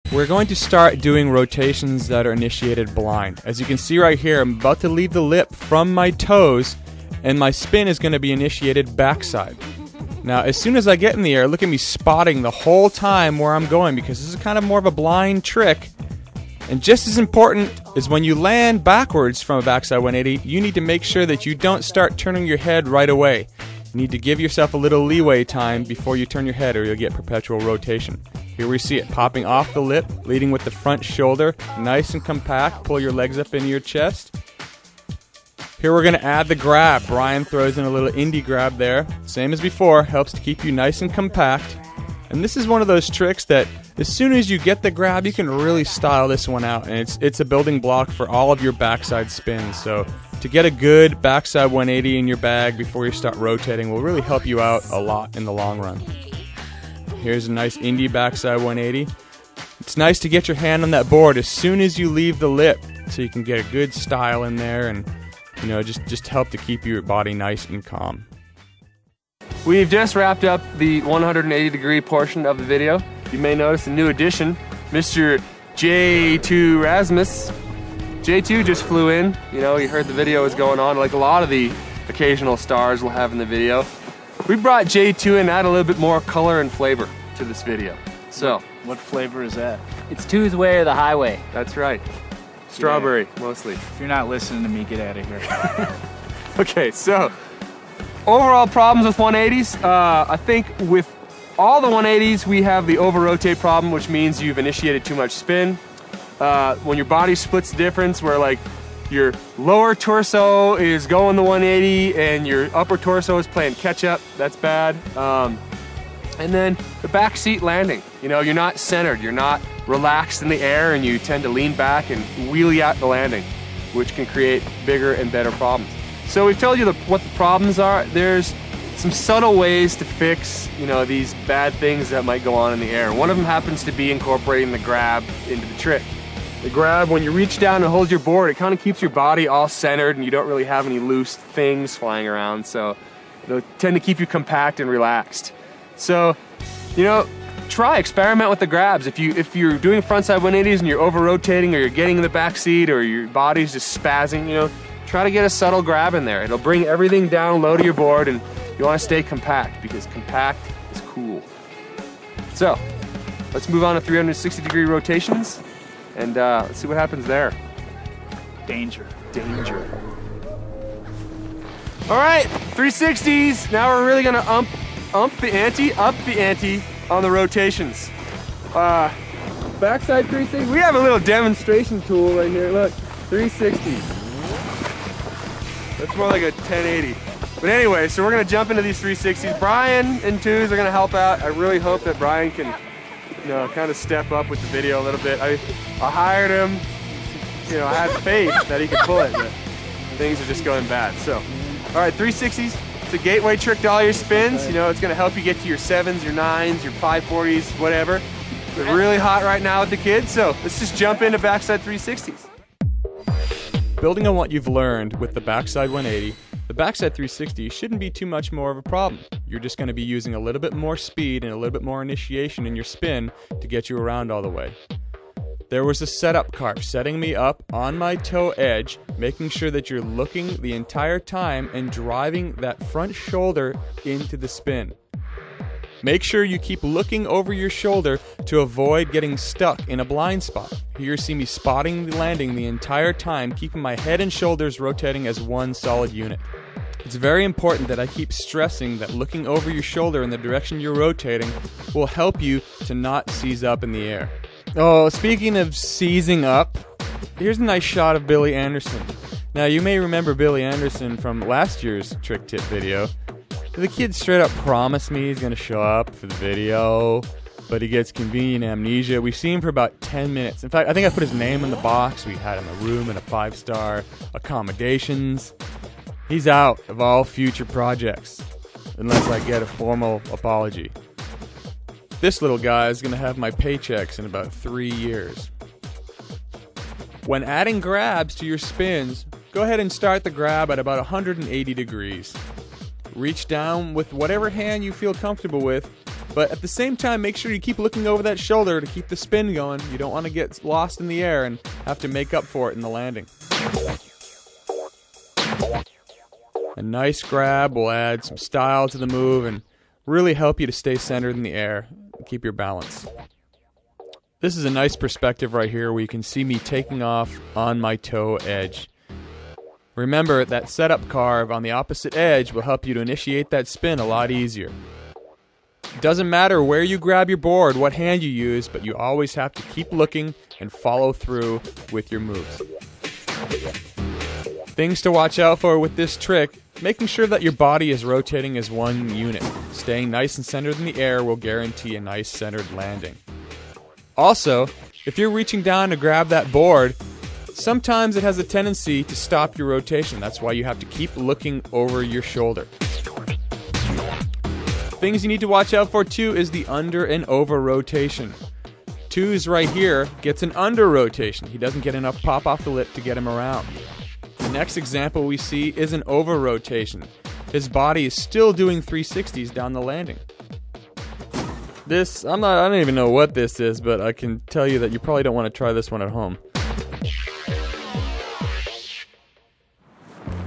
We're going to start doing rotations that are initiated blind. As you can see right here, I'm about to leave the lip from my toes, and my spin is going to be initiated backside. Now, as soon as I get in the air, look at me spotting the whole time where I'm going, because this is kind of more of a blind trick. And just as important is when you land backwards from a backside 180, you need to make sure that you don't start turning your head right away. You need to give yourself a little leeway time before you turn your head, or you'll get perpetual rotation. Here we see it popping off the lip, leading with the front shoulder, nice and compact. Pull your legs up into your chest. Here we're going to add the grab. Brian throws in a little indie grab there. Same as before, helps to keep you nice and compact. And this is one of those tricks that as soon as you get the grab, you can really style this one out. And it's a building block for all of your backside spins. So to get a good backside 180 in your bag before you start rotating will really help you out a lot in the long run. Here's a nice indie backside 180. It's nice to get your hand on that board as soon as you leave the lip, so you can get a good style in there and, you know, just help to keep your body nice and calm. We've just wrapped up the 180-degree portion of the video. You may notice a new addition, Mr. J2 Rasmus. J2 just flew in. You know, you heard the video was going on, like a lot of the occasional stars will have in the video. We brought J2 in, add a little bit more color and flavor to this video. So, what flavor is that? It's Two's way or the highway. That's right. Strawberry, mostly. If you're not listening to me, get out of here. Okay, so overall problems with 180s. I think with all the 180s, we have the over-rotate problem, which means you've initiated too much spin. When your body splits the difference, where like your lower torso is going the 180 and your upper torso is playing catch-up, that's bad. And then the back seat landing. You know, you're not centered, you're not relaxed in the air, and you tend to lean back and wheelie out the landing, which can create bigger and better problems. So we've told you what the problems are. There's some subtle ways to fix, you know, these bad things that might go on in the air. One of them happens to be incorporating the grab into the trick. The grab, when you reach down and hold your board, it kind of keeps your body all centered and you don't really have any loose things flying around, so it'll tend to keep you compact and relaxed. So, you know, experiment with the grabs. If you're doing frontside 180s and you're over-rotating, or you're getting in the back seat, or your body's just spazzing, you know, try to get a subtle grab in there. It'll bring everything down low to your board, and you want to stay compact, because compact is cool. So, let's move on to 360-degree rotations, and let's see what happens there. Danger. Danger. All right, 360s. Now we're really gonna up the ante on the rotations. Backside 360. We have a little demonstration tool right here. Look, 360. That's more like a 1080. But anyway, so we're gonna jump into these 360s. Brian and Twos are gonna help out. I really hope that Brian can, you know, kind of step up with the video a little bit. I hired him. You know, I had faith that he could pull it, but things are just going bad. So, all right, 360s. It's a gateway trick to all your spins. You know, it's going to help you get to your 7s, your 9s, your 540s, whatever. It's really hot right now with the kids, so let's just jump into backside 360s. Building on what you've learned with the backside 180, the backside 360 shouldn't be too much more of a problem. You're just going to be using a little bit more speed and a little bit more initiation in your spin to get you around all the way. There was a setup carp setting me up on my toe edge, making sure that you're looking the entire time and driving that front shoulder into the spin. Make sure you keep looking over your shoulder to avoid getting stuck in a blind spot. Here you see me spotting the landing the entire time, keeping my head and shoulders rotating as one solid unit. It's very important that I keep stressing that looking over your shoulder in the direction you're rotating will help you to not seize up in the air. Oh, speaking of seizing up, here's a nice shot of Billy Anderson. Now, you may remember Billy Anderson from last year's trick tip video. The kid straight up promised me he's going to show up for the video, but he gets convenient amnesia. We've seen him for about 10 minutes. In fact, I think I put his name in the box. We had him a room and a 5-star accommodations. He's out of all future projects, unless I get a formal apology. This little guy is going to have my paychecks in about 3 years. When adding grabs to your spins, go ahead and start the grab at about 180 degrees. Reach down with whatever hand you feel comfortable with But at the same time, make sure you keep looking over that shoulder to keep the spin going. You don't want to get lost in the air and have to make up for it in the landing. A nice grab will add some style to the move and really help you to stay centered in the air and keep your balance. This is a nice perspective right here where you can see me taking off on my toe edge. Remember, that setup carve on the opposite edge will help you to initiate that spin a lot easier. It doesn't matter where you grab your board, what hand you use, but you always have to keep looking and follow through with your moves. Things to watch out for with this trick: making sure that your body is rotating as one unit. Staying nice and centered in the air will guarantee a nice centered landing. Also, if you're reaching down to grab that board, sometimes it has a tendency to stop your rotation. That's why you have to keep looking over your shoulder. Things you need to watch out for too is the under and over rotation. Twos right here gets an under rotation. He doesn't get enough pop off the lip to get him around. The next example we see is an over rotation. His body is still doing 360s down the landing. I don't even know what this is, but I can tell you that you probably don't want to try this one at home.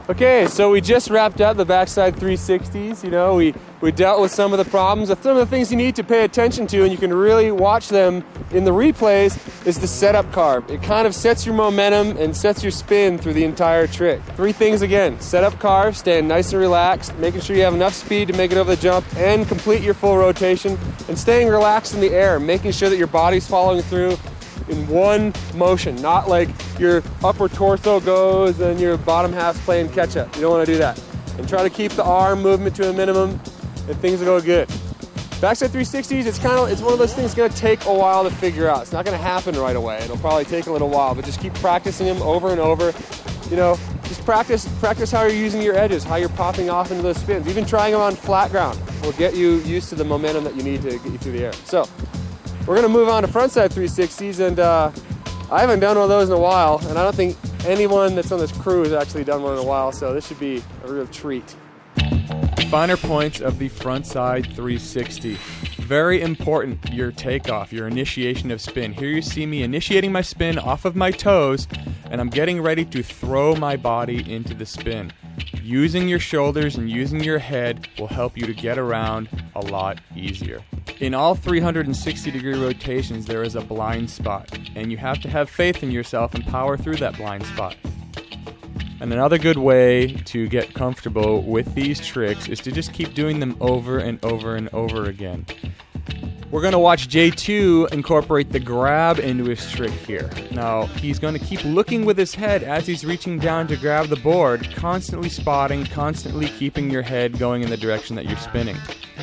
Okay, so we just wrapped up the backside 360s. You know, we dealt with some of the problems. Some of the things you need to pay attention to, and you can really watch them in the replays, is the setup carve. It kind of sets your momentum and sets your spin through the entire trick. 3 things again: setup carve, staying nice and relaxed, making sure you have enough speed to make it over the jump and complete your full rotation, and staying relaxed in the air, making sure that your body's following through in one motion, not like your upper torso goes and your bottom half's playing catch up. You don't want to do that. And try to keep the arm movement to a minimum and things will go good. Backside 360s, it's one of those things that's going to take a while to figure out. It's not going to happen right away. It'll probably take a little while, but just keep practicing them over and over. You know, just practice how you're using your edges, how you're popping off into those spins. Even trying them on flat ground will get you used to the momentum that you need to get you through the air. So, we're going to move on to frontside 360s, and I haven't done one of those in a while, and I don't think anyone that's on this crew has actually done one in a while, so this should be a real treat. Finer points of the frontside 360. Very important, your takeoff, your initiation of spin. Here you see me initiating my spin off of my toes, and I'm getting ready to throw my body into the spin. Using your shoulders and using your head will help you to get around a lot easier. In all 360-degree rotations, there is a blind spot, and you have to have faith in yourself and power through that blind spot. And another good way to get comfortable with these tricks is to just keep doing them over and over and over again. We're going to watch J2 incorporate the grab into his trick here. Now, he's going to keep looking with his head as he's reaching down to grab the board, constantly spotting, constantly keeping your head going in the direction that you're spinning.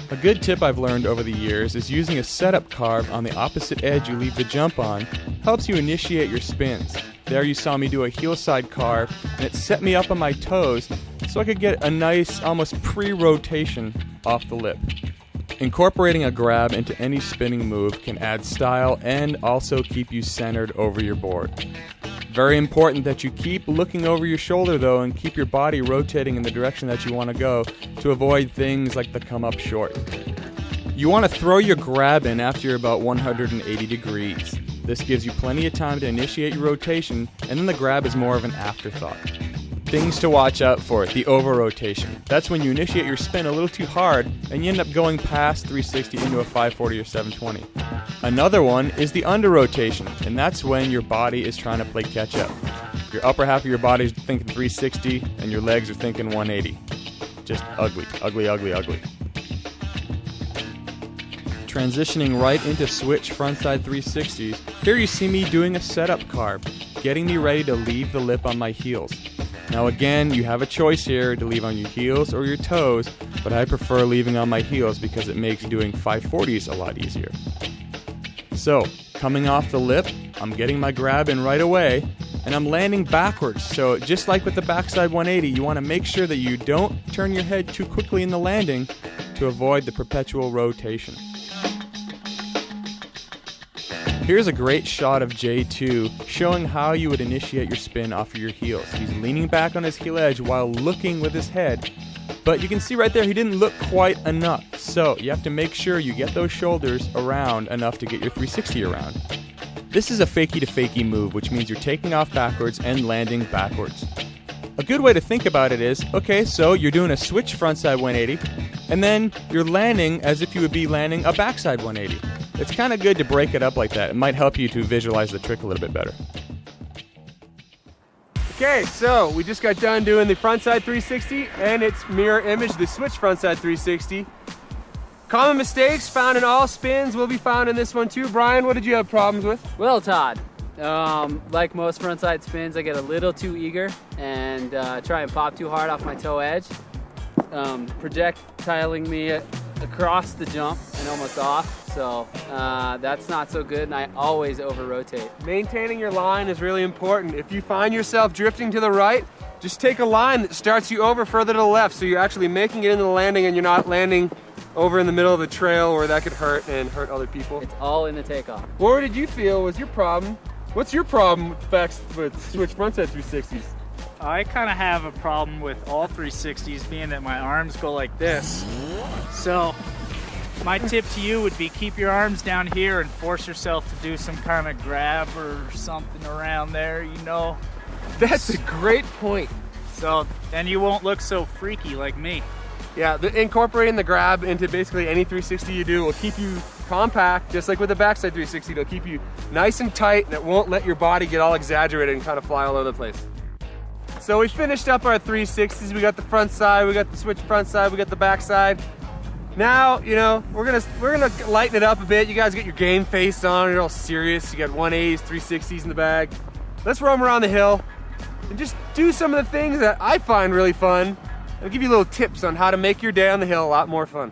A good tip I've learned over the years is using a setup carve on the opposite edge you leave the jump on helps you initiate your spins. There you saw me do a heel side carve, and it set me up on my toes so I could get a nice, almost pre-rotation off the lip. Incorporating a grab into any spinning move can add style and also keep you centered over your board. Very important that you keep looking over your shoulder though and keep your body rotating in the direction that you want to go to avoid things like the come up short. You want to throw your grab in after you're about 180 degrees. This gives you plenty of time to initiate your rotation, and then the grab is more of an afterthought. Things to watch out for: the over rotation. That's when you initiate your spin a little too hard and you end up going past 360 into a 540 or 720. Another one is the under rotation, and that's when your body is trying to play catch up. Your upper half of your body is thinking 360 and your legs are thinking 180. Just ugly, ugly, ugly, ugly. Transitioning right into switch frontside 360s, here you see me doing a setup carve, getting me ready to leave the lip on my heels. Now again, you have a choice here to leave on your heels or your toes, but I prefer leaving on my heels because it makes doing 540s a lot easier. So, coming off the lip, I'm getting my grab in right away, and I'm landing backwards. So just like with the backside 180, you want to make sure that you don't turn your head too quickly in the landing to avoid the perpetual rotation. Here's a great shot of J2 showing how you would initiate your spin off of your heels. He's leaning back on his heel edge while looking with his head But you can see right there he didn't look quite enough. So you have to make sure you get those shoulders around enough to get your 360 around. This is a fakie to fakie move, which means you're taking off backwards and landing backwards. A good way to think about it is, okay, so you're doing a switch frontside 180, and then you're landing as if you would be landing a backside 180. It's kind of good to break it up like that. It might help you to visualize the trick a little bit better. Okay, so we just got done doing the frontside 360 and its mirror image, the switch frontside 360. Common mistakes found in all spins will be found in this one too. Brian, what did you have problems with? Well, Todd, like most frontside spins, I get a little too eager and try and pop too hard off my toe edge, projectiling me across the jump and almost off. So that's not so good, and I always over-rotate. Maintaining your line is really important. If you find yourself drifting to the right, just take a line that starts you over further to the left, so you're actually making it into the landing and you're not landing over in the middle of the trail where that could hurt and hurt other people. It's all in the takeoff. What did you feel was your problem? What's your problem with switch frontside 360s? I kind of have a problem with all 360s, being that my arms go like this. So my tip to you would be keep your arms down here and force yourself to do some kind of grab or something around there, you know. That's a great point. So then you won't look so freaky like me. Yeah, incorporating the grab into basically any 360 you do will keep you compact, just like with the backside 360. It'll keep you nice and tight, and it won't let your body get all exaggerated and kind of fly all over the place. So we finished up our 360s. We got the front side, we got the switch front side, we got the back side. Now, you know, we're gonna lighten it up a bit. You guys get your game face on, you're all serious. You got 180s, 360s in the bag. Let's roam around the hill and just do some of the things that I find really fun. I'll give you little tips on how to make your day on the hill a lot more fun.